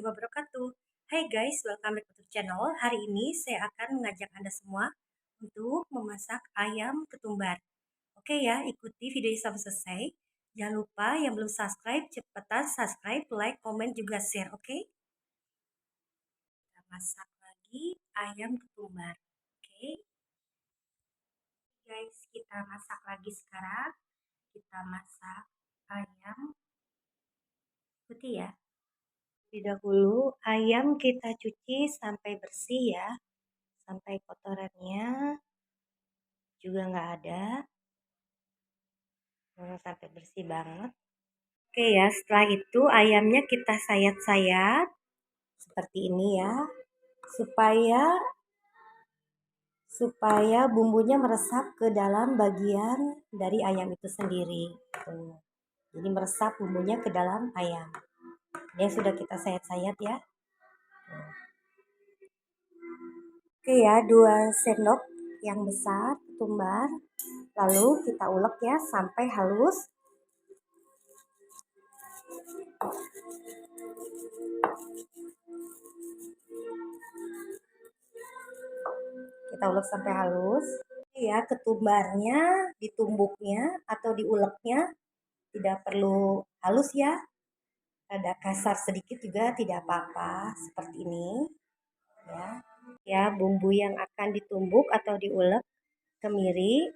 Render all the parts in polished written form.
warahmatullahi wabarakatuh. Hai guys, welcome back to channel. Hari ini saya akan mengajak Anda semua untuk memasak ayam ketumbar. Oke ya, ikuti video sampai selesai. Jangan lupa yang belum subscribe, cepetan subscribe, like, komen, juga share, oke? Kita masak lagi ayam ketumbar. Oke, guys, kita masak lagi sekarang. Kita masak ayam putih ya. Terlebih dahulu ayam kita cuci sampai bersih ya, sampai kotorannya juga nggak ada. Sampai bersih banget. Oke ya, setelah itu ayamnya kita sayat-sayat seperti ini ya, supaya bumbunya meresap ke dalam bagian dari ayam itu sendiri. Tuh. Jadi meresap bumbunya ke dalam ayam. Ini sudah kita sayat-sayat ya. Oke ya, 2 sendok yang besar ketumbar. Lalu kita ulek ya sampai halus. Kita ulek sampai halus. Ya, ketumbarnya ditumbuknya atau diuleknya tidak perlu halus ya. Ada kasar sedikit juga tidak apa-apa, seperti ini. Ya. Ya, bumbu yang akan ditumbuk atau diulek, kemiri,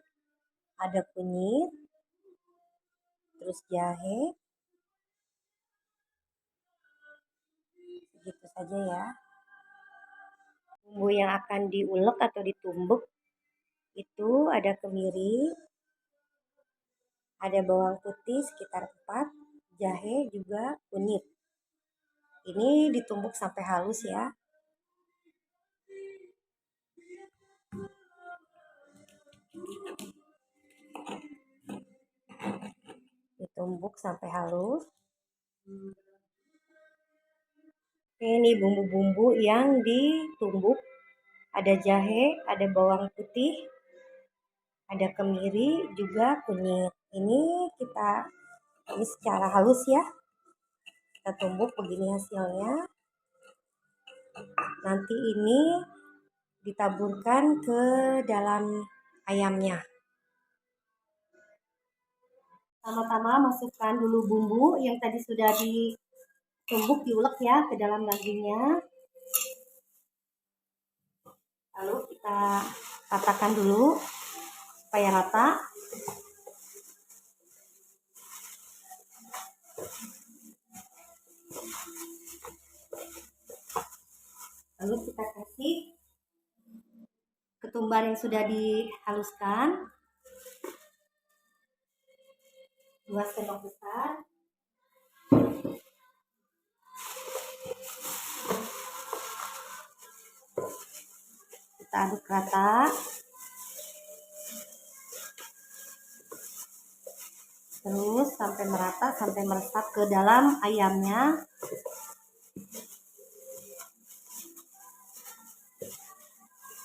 ada kunyit, terus jahe. Begitu saja ya. Bumbu yang akan diulek atau ditumbuk itu ada kemiri, ada bawang putih sekitar 4, jahe juga kunyit. Ini ditumbuk sampai halus ya. Ditumbuk sampai halus. Ini bumbu-bumbu yang ditumbuk. Ada jahe, ada bawang putih, ada kemiri, juga kunyit. Ini secara halus ya. Kita tumbuk begini hasilnya. Nanti ini ditaburkan ke dalam ayamnya. Pertama-tama masukkan dulu bumbu yang tadi sudah ditumbuk, diulek ya ke dalam dagingnya. Lalu kita ratakan dulu supaya rata. Lalu kita kasih ketumbar yang sudah dihaluskan, 2 sendok besar. Kita aduk rata. Terus sampai merata, sampai meresap ke dalam ayamnya.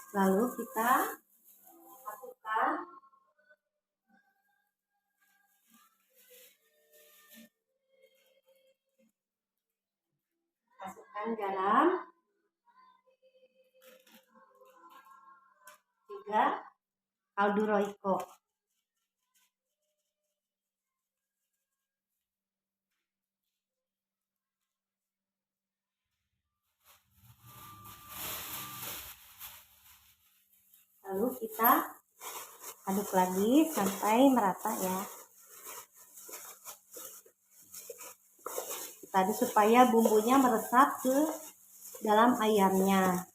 Lalu kita masukkan garam, juga kaldu roiko. Lalu kita aduk lagi sampai merata ya. Kita aduk supaya bumbunya meresap ke dalam ayamnya.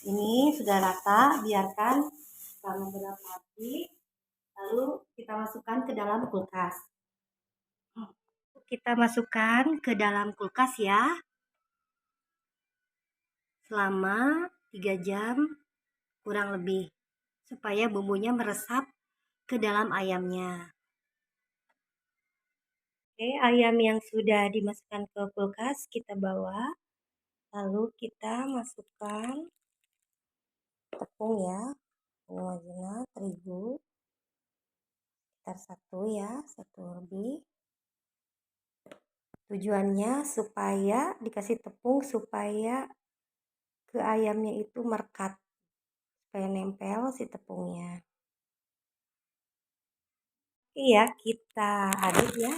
Ini sudah rata, biarkan selama beberapa detik. Lalu kita masukkan ke dalam kulkas. Kita masukkan ke dalam kulkas ya. Selama 3 jam kurang lebih. Supaya bumbunya meresap ke dalam ayamnya. Oke, ayam yang sudah dimasukkan ke kulkas kita bawa. Lalu kita masukkan tepung ya. tepung maizena, terigu sekitar satu lebih. Tujuannya supaya dikasih tepung supaya ke ayamnya itu merekat, supaya nempel si tepungnya. Iya, kita aduk ya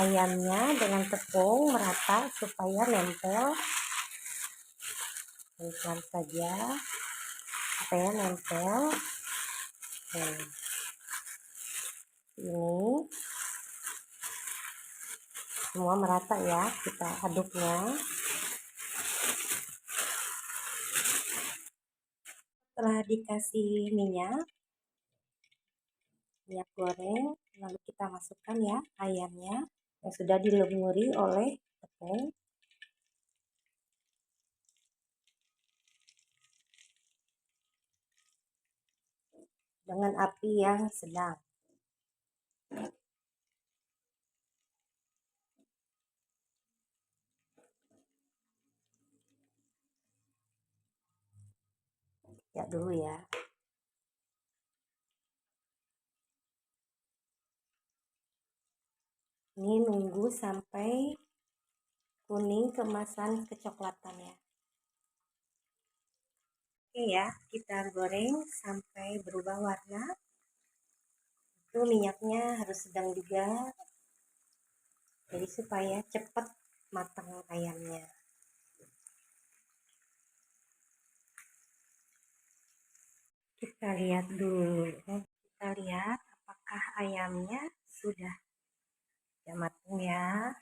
ayamnya dengan tepung merata supaya nempel. Pelan saja supaya nempel. Ini semua merata ya, kita aduknya. Setelah dikasih minyak goreng, lalu kita masukkan ya ayamnya yang sudah dilumuri oleh tepung. Dengan api yang sedang. Ya dulu ya. Ini nunggu sampai kuning keemasan kecoklatan ya. Oke ya, kita goreng sampai berubah warna. Itu minyaknya harus sedang juga, jadi supaya cepat matang ayamnya. Kita lihat dulu, kita lihat apakah ayamnya sudah matang ya.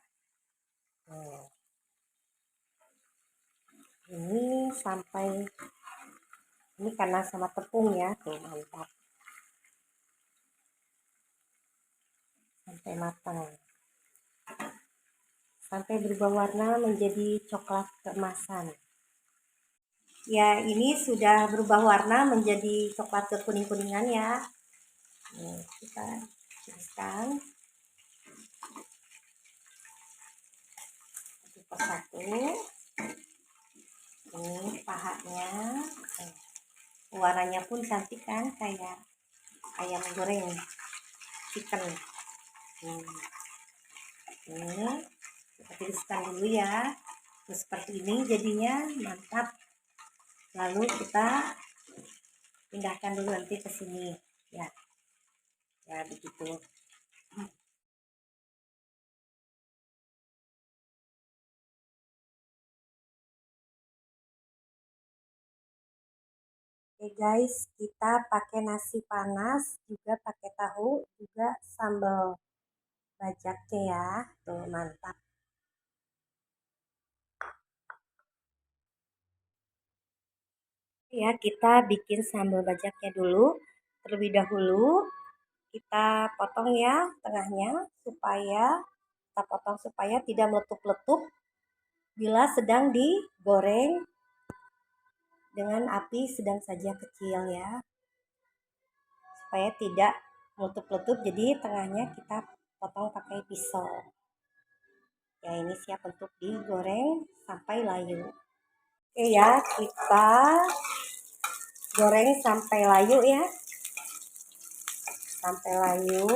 Ini sampai ini karena sama tepung ya, tuh mantap. Sampai matang. Sampai berubah warna menjadi coklat keemasan. Ya, ini sudah berubah warna menjadi coklat kekuning-kuningan ya. Nih, kita tiriskan satu persatu. Ini pahanya, warnanya pun cantik kan, kayak ayam goreng chicken. Ini kita tiriskan dulu ya. Terus seperti ini jadinya mantap. Lalu kita pindahkan dulu nanti ke sini ya. Ya begitu. Oke guys, kita pakai nasi panas, juga pakai tahu, juga sambal bajaknya ya. Tuh mantap. Ya, kita bikin sambal bajaknya dulu. Terlebih dahulu kita potong ya tengahnya supaya tidak meletup-letup bila sedang digoreng dengan api sedang saja kecil ya. Supaya tidak meletup-letup, jadi tengahnya kita potong pakai pisau. Ya, ini siap untuk digoreng sampai layu. Oke ya, kita goreng sampai layu ya. Sampai layu.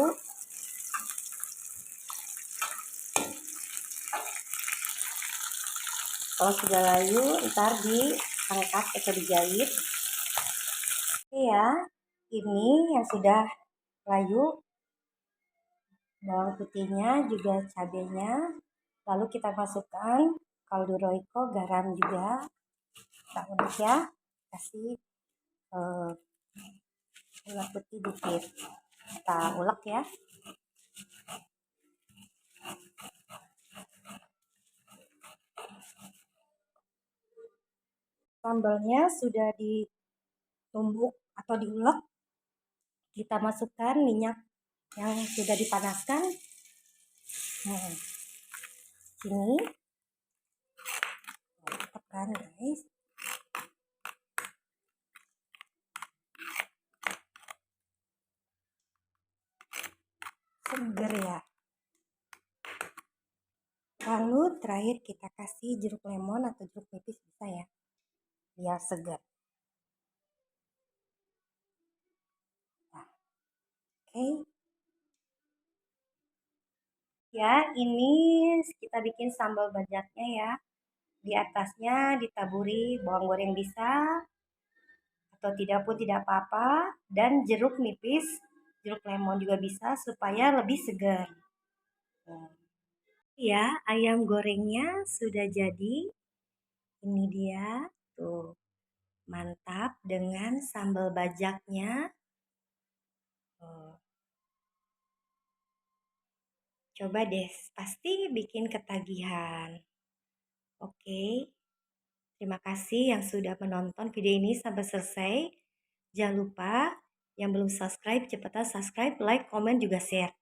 Kalau sudah layu, ntar diangkat atau dijahit. Oke ya, ini yang sudah layu, bawang putihnya juga cabenya. Lalu kita masukkan kaldu roiko, garam juga. Kita ulek ya, kasih gula putih dikit. Kita ulek ya. Sambalnya sudah ditumbuk atau diulek. Kita masukkan minyak yang sudah dipanaskan. Sini. Tekan guys. Seger ya. Lalu terakhir kita kasih jeruk lemon atau jeruk nipis bisa ya. biar segar. Nah, oke. Ya, ini kita bikin sambal bajaknya ya. Di atasnya ditaburi bawang goreng bisa, atau tidak pun tidak apa-apa, dan jeruk nipis, jeruk lemon juga bisa supaya lebih segar. Nah, ya, ayam gorengnya sudah jadi. Ini dia, tuh, mantap dengan sambal bajaknya. Oh, coba deh, pasti bikin ketagihan. Oke, terima kasih yang sudah menonton video ini sampai selesai. Jangan lupa yang belum subscribe, cepetan subscribe, like, komen, juga share.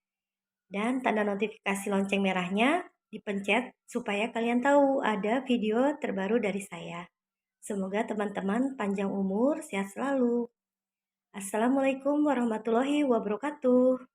Dan tanda notifikasi lonceng merahnya dipencet supaya kalian tahu ada video terbaru dari saya. Semoga teman-teman panjang umur, sehat selalu. Assalamualaikum warahmatullahi wabarakatuh.